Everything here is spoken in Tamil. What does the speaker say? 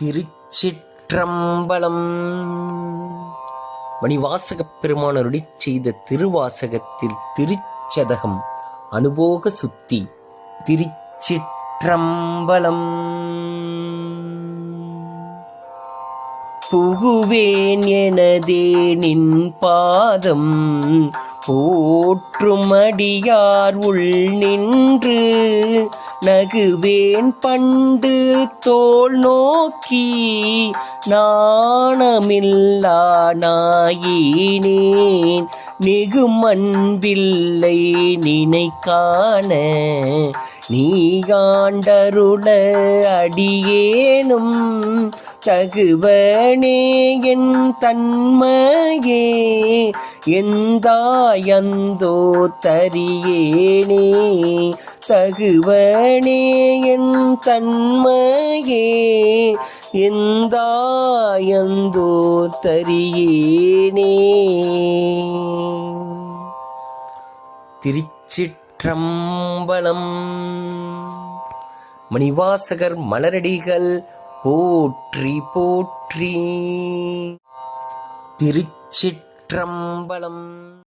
திருச்சிற்றம்பலம். மணிவாசகப் பெருமானருளிச் செய்த திருவாசகத்தில் திருச்சதகம் அனுபோக சுத்தி. திருச்சிற்றம்பலம். புகுவேன் எனதே நின் பாதம் போற்றும் அடியார் உள் நின்று நகுவேன் பண்டு தோள் நோக்கி நாணமில்லா நாயினேன் மிகுமன்பில்லை நினைக்காண நீயாண்டருள அடியேனும் தகுவனே என் தன்மையே எந்தாயந்தோ தரியேனே தகுவனே என் தன்மையே எந்தாயந்தோ தரியேனே. திருச்சிற்றம்பலம். மணிவாசகர் மலரடிகள் போற்றி போற்றி. திருச்சிற்றம்பலம்.